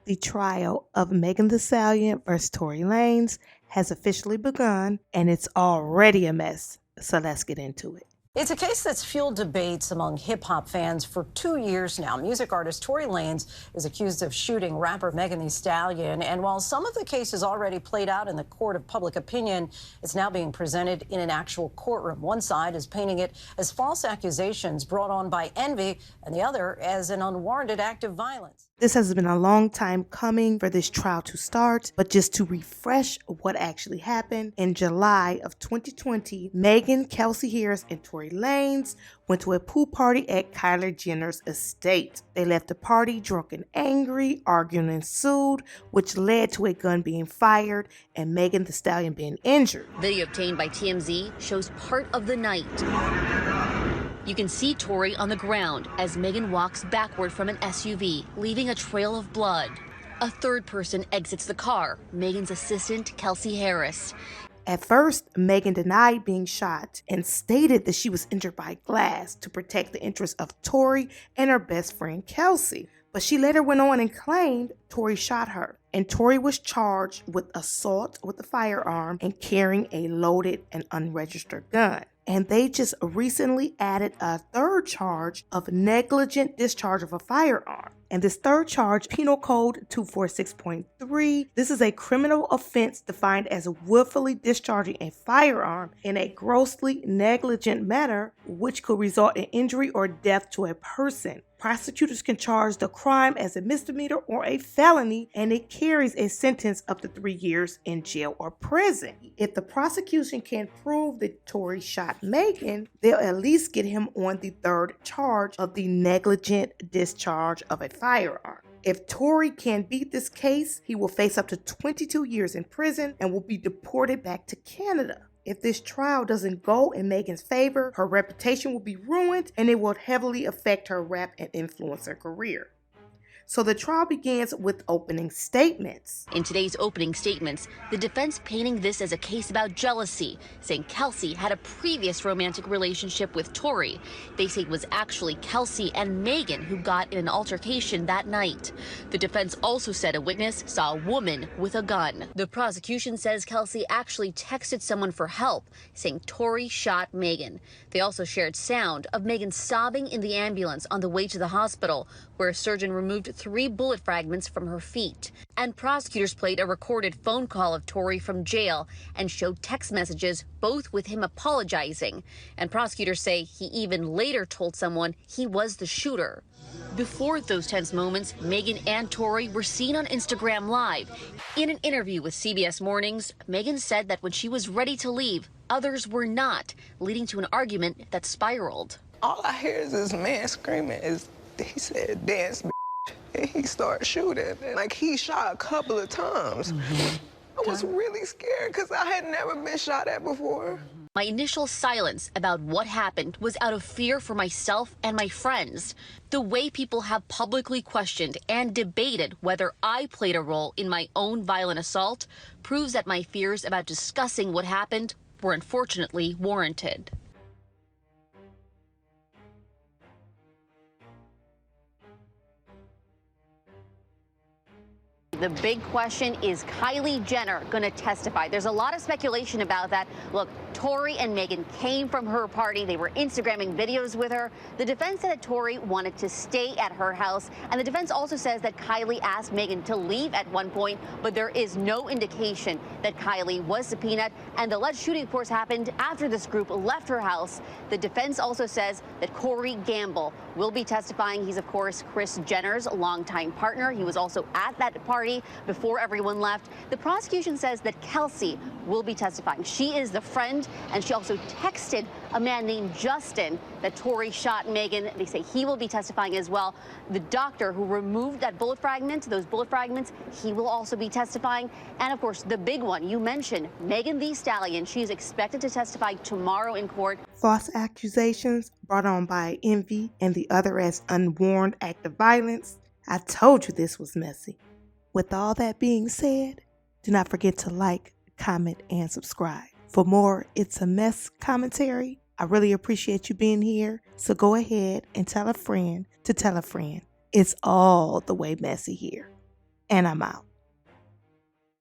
The trial of Megan Thee Stallion versus Tory Lanez has officially begun, and it's already a mess. So let's get into it. It's a case that's fueled debates among hip-hop fans for 2 years now. Music artist Tory Lanez is accused of shooting rapper Megan Thee Stallion. And while some of the case is already played out in the court of public opinion, it's now being presented in an actual courtroom. One side is painting it as false accusations brought on by envy, and the other as an unwarranted act of violence. This has been a long time coming for this trial to start, but just to refresh what actually happened, in July of 2020, Megan, Kelsey Harris, and Tory Lanez went to a pool party at Kylie Jenner's estate. They left the party drunk and angry, arguing ensued, which led to a gun being fired and Megan Thee Stallion being injured. Video obtained by TMZ shows part of the night. You can see Tory on the ground as Megan walks backward from an SUV, leaving a trail of blood. A third person exits the car, Megan's assistant, Kelsey Harris. At first, Megan denied being shot and stated that she was injured by glass to protect the interests of Tory and her best friend Kelsey. But she later went on and claimed Tory shot her. And Tory was charged with assault with a firearm and carrying a loaded and unregistered gun. And they just recently added a third charge of negligent discharge of a firearm. And this third charge, Penal Code 246.3, this is a criminal offense defined as willfully discharging a firearm in a grossly negligent manner, which could result in injury or death to a person. Prosecutors can charge the crime as a misdemeanor or a felony, and it carries a sentence up to 3 years in jail or prison. If the prosecution can prove that Tory shot Megan, they'll at least get him on the third charge of the negligent discharge of a firearm. If Tory can beat this case, he will face up to 22 years in prison and will be deported back to Canada. If this trial doesn't go in Megan's favor, her reputation will be ruined and it will heavily affect her rap and influencer career. So the trial begins with opening statements. In today's opening statements, the defense painting this as a case about jealousy, saying Kelsey had a previous romantic relationship with Tory. They say it was actually Kelsey and Megan who got in an altercation that night. The defense also said a witness saw a woman with a gun. The prosecution says Kelsey actually texted someone for help, saying Tory shot Megan. They also shared sound of Megan sobbing in the ambulance on the way to the hospital, where a surgeon removed 3 bullet fragments from her feet. And prosecutors played a recorded phone call of Tory from jail and showed text messages, both with him apologizing. And prosecutors say he even later told someone he was the shooter. Before those tense moments, Megan and Tory were seen on Instagram Live. In an interview with CBS Mornings, Megan said that when she was ready to leave, others were not, leading to an argument that spiraled. All I hear is this man screaming, he said, "Dance, bitch," and he started shooting. And like, he shot a couple of times. I was really scared because I had never been shot at before. My initial silence about what happened was out of fear for myself and my friends. The way people have publicly questioned and debated whether I played a role in my own violent assault proves that my fears about discussing what happened were unfortunately warranted. The big question, is Kylie Jenner going to testify? There's a lot of speculation about that. Look, Tory and Megan came from her party. They were Instagramming videos with her. The defense said that Tory wanted to stay at her house. And the defense also says that Kylie asked Megan to leave at one point, but there is no indication that Kylie was subpoenaed. And the alleged shooting, of course, happened after this group left her house. The defense also says that Corey Gamble will be testifying. He's, of course, Kris Jenner's longtime partner. He was also at that party before everyone left. The prosecution says that Kelsey will be testifying. She is the friend, and she also texted a man named Justin that Tory shot Megan. They say he will be testifying as well. The doctor who removed those bullet fragments, he will also be testifying. And of course, the big one you mentioned, Megan Thee Stallion. She is expected to testify tomorrow in court. False accusations brought on by envy and the other as unwarranted act of violence. I told you this was messy. With all that being said, do not forget to like, comment, and subscribe. For more It's a Mess commentary, I really appreciate you being here. So go ahead and tell a friend to tell a friend. It's all the way messy here. and I'm out.